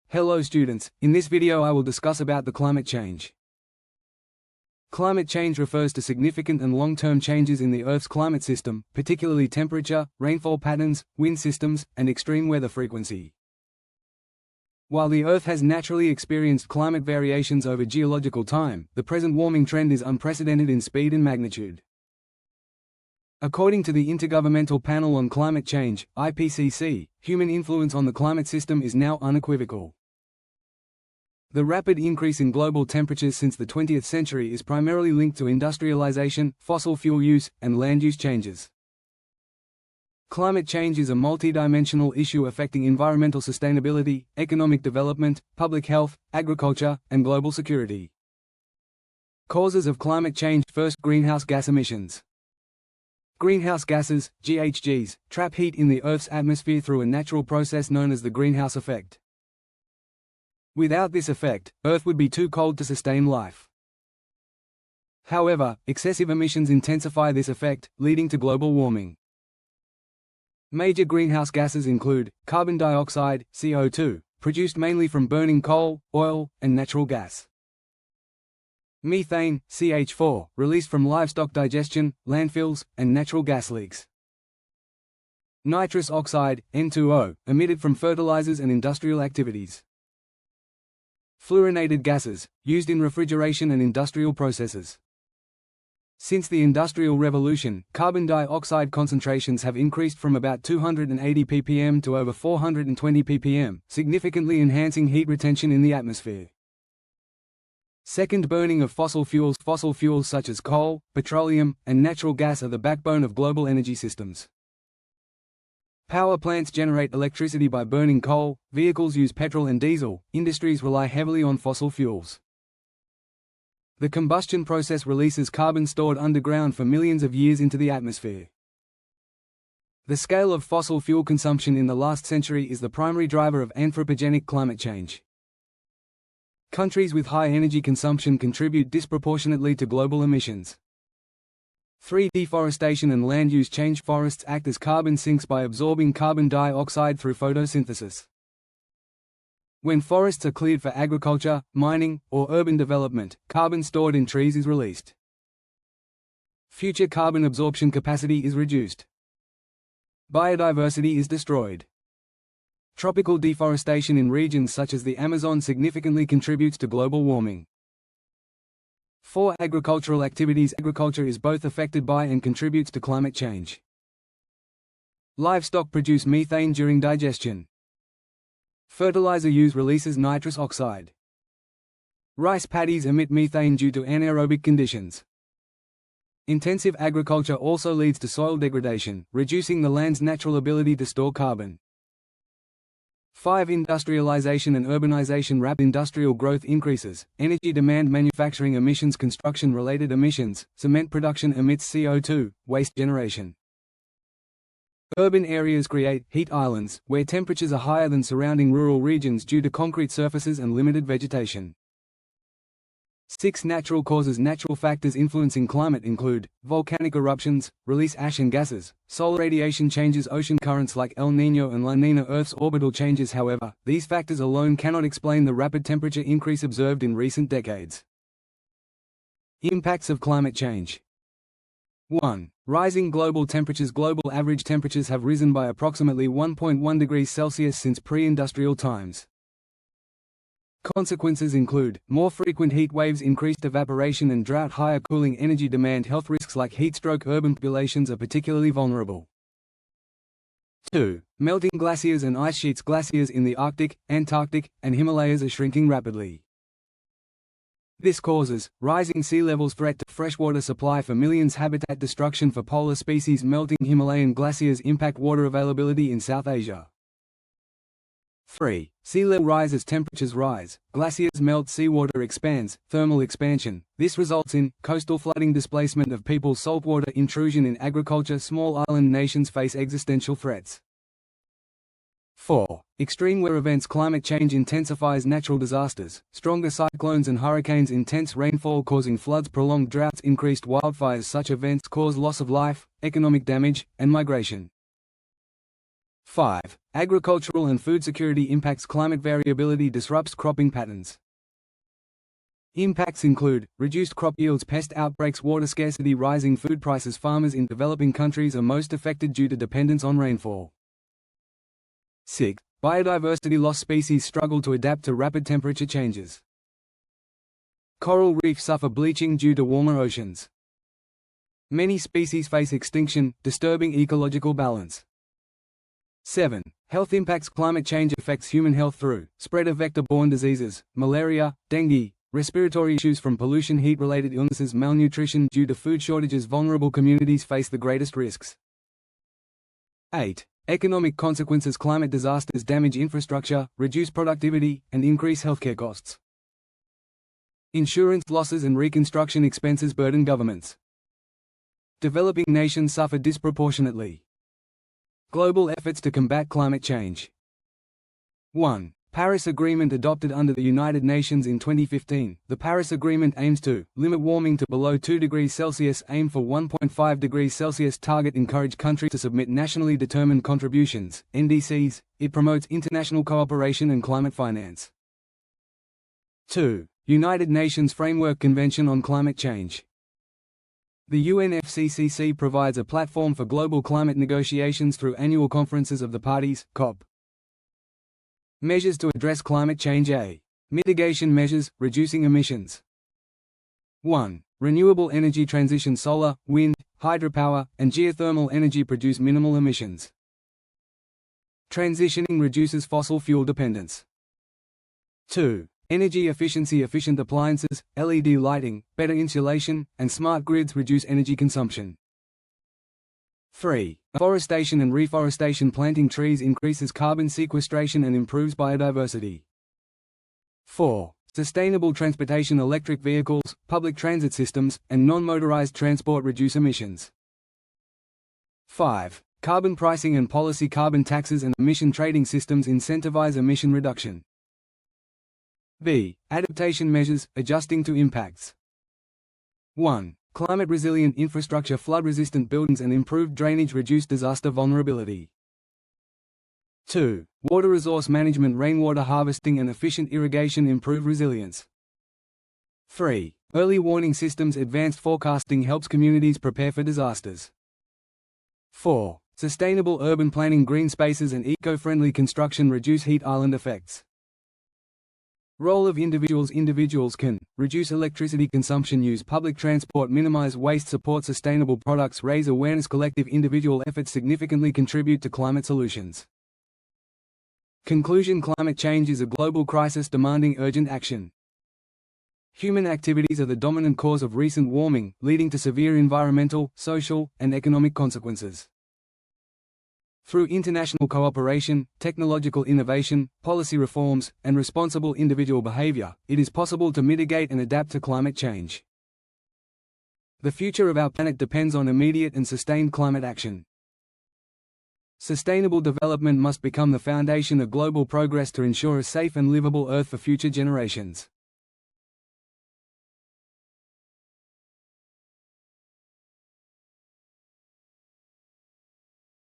Hello students, in this video I will discuss about the climate change. Climate change refers to significant and long-term changes in the Earth's climate system, particularly temperature, rainfall patterns, wind systems, and extreme weather frequency. While the Earth has naturally experienced climate variations over geological time, the present warming trend is unprecedented in speed and magnitude. According to the Intergovernmental Panel on Climate Change, IPCC, human influence on the climate system is now unequivocal. The rapid increase in global temperatures since the 20th century is primarily linked to industrialization, fossil fuel use, and land use changes. Climate change is a multidimensional issue affecting environmental sustainability, economic development, public health, agriculture, and global security. Causes of climate change. First, greenhouse gas emissions. Greenhouse gases, GHGs, trap heat in the Earth's atmosphere through a natural process known as the greenhouse effect. Without this effect, Earth would be too cold to sustain life. However, excessive emissions intensify this effect, leading to global warming. Major greenhouse gases include carbon dioxide, CO2, produced mainly from burning coal, oil, and natural gas. Methane, CH4, released from livestock digestion, landfills, and natural gas leaks. Nitrous oxide, N2O, emitted from fertilizers and industrial activities. Fluorinated gases, used in refrigeration and industrial processes. Since the Industrial Revolution, carbon dioxide concentrations have increased from about 280 ppm to over 420 ppm, significantly enhancing heat retention in the atmosphere. Second, burning of fossil fuels. Fossil fuels such as coal, petroleum, and natural gas are the backbone of global energy systems. Power plants generate electricity by burning coal, vehicles use petrol and diesel, industries rely heavily on fossil fuels. The combustion process releases carbon stored underground for millions of years into the atmosphere. The scale of fossil fuel consumption in the last century is the primary driver of anthropogenic climate change. Countries with high energy consumption contribute disproportionately to global emissions. 3. Deforestation and land use change. Forests act as carbon sinks by absorbing carbon dioxide through photosynthesis. When forests are cleared for agriculture, mining, or urban development, carbon stored in trees is released. Future carbon absorption capacity is reduced. Biodiversity is destroyed. Tropical deforestation in regions such as the Amazon significantly contributes to global warming. 4. Agricultural activities. Agriculture is both affected by and contributes to climate change. Livestock produce methane during digestion. Fertilizer use releases nitrous oxide. Rice paddies emit methane due to anaerobic conditions. Intensive agriculture also leads to soil degradation, reducing the land's natural ability to store carbon. 5. Industrialization and urbanization. Rapid industrial growth increases energy demand, manufacturing emissions, construction-related emissions, cement production emits CO2, waste generation. Urban areas create heat islands, where temperatures are higher than surrounding rural regions due to concrete surfaces and limited vegetation. 6. Natural causes. Natural factors influencing climate include volcanic eruptions, release ash and gases, solar radiation changes, ocean currents like El Niño and La Niña, Earth's orbital changes. However, these factors alone cannot explain the rapid temperature increase observed in recent decades. Impacts of climate change. 1. Rising global temperatures. Global average temperatures have risen by approximately 1.1 degrees Celsius since pre-industrial times. Consequences include more frequent heat waves, increased evaporation and drought, higher cooling, energy demand, health risks like heat stroke. Urban populations are particularly vulnerable. 2. Melting glaciers and ice sheets. Glaciers in the Arctic, Antarctic, and Himalayas are shrinking rapidly. This causes rising sea levels, threat to freshwater supply for millions, habitat destruction for polar species. Melting Himalayan glaciers impact water availability in South Asia. 3. Sea level rise. As temperatures rise, glaciers melt, seawater expands, thermal expansion. This results in coastal flooding, displacement of people, saltwater intrusion in agriculture. Small island nations face existential threats. 4. Extreme weather events. Climate change intensifies natural disasters, stronger cyclones and hurricanes, intense rainfall causing floods, prolonged droughts, increased wildfires. Such events cause loss of life, economic damage, and migration. 5. Agricultural and food security impacts. Climate variability disrupts cropping patterns. Impacts include reduced crop yields, pest outbreaks, water scarcity, rising food prices. Farmers in developing countries are most affected due to dependence on rainfall. 6. Biodiversity loss. Species struggle to adapt to rapid temperature changes. Coral reefs suffer bleaching due to warmer oceans. Many species face extinction, disturbing ecological balance. 7. Health impacts. Climate change affects human health through spread of vector-borne diseases, malaria, dengue, respiratory issues from pollution, heat-related illnesses, malnutrition due to food shortages. Vulnerable communities face the greatest risks. 8. Economic consequences. Climate disasters damage infrastructure, reduce productivity, and increase healthcare costs. Insurance losses and reconstruction expenses burden governments. Developing nations suffer disproportionately. Global efforts to combat climate change. 1. Paris Agreement adopted under the United Nations in 2015. The Paris Agreement aims to limit warming to below 2 degrees Celsius, aim for 1.5 degrees Celsius target, encourage countries to submit nationally determined contributions, NDCs. It promotes international cooperation and climate finance. 2. United Nations Framework Convention on Climate Change. The UNFCCC provides a platform for global climate negotiations through annual conferences of the parties, COP. Measures to address climate change. A. Mitigation measures, reducing emissions. 1. Renewable energy transition. Solar, wind, hydropower, and geothermal energy produce minimal emissions. Transitioning reduces fossil fuel dependence. 2. Energy efficiency. Efficient appliances, LED lighting, better insulation, and smart grids reduce energy consumption. 3. Afforestation and reforestation. Planting trees increases carbon sequestration and improves biodiversity. 4. Sustainable transportation. Electric vehicles, public transit systems, and non-motorized transport reduce emissions. 5. Carbon pricing and policy. Carbon taxes and emission trading systems incentivize emission reduction. B. Adaptation measures, adjusting to impacts. 1. Climate-resilient infrastructure. Flood-resistant buildings and improved drainage reduce disaster vulnerability. 2. Water resource management. Rainwater harvesting and efficient irrigation improve resilience. 3. Early warning systems. Advanced forecasting helps communities prepare for disasters. 4. Sustainable urban planning. Green spaces and eco-friendly construction reduce heat island effects. Role of individuals. Individuals can reduce electricity consumption, use public transport, minimize waste, support sustainable products, raise awareness. Collective individual efforts significantly contribute to climate solutions. Conclusion. Climate change is a global crisis demanding urgent action. Human activities are the dominant cause of recent warming, leading to severe environmental, social, and economic consequences. Through international cooperation, technological innovation, policy reforms, and responsible individual behavior, it is possible to mitigate and adapt to climate change. The future of our planet depends on immediate and sustained climate action. Sustainable development must become the foundation of global progress to ensure a safe and livable Earth for future generations.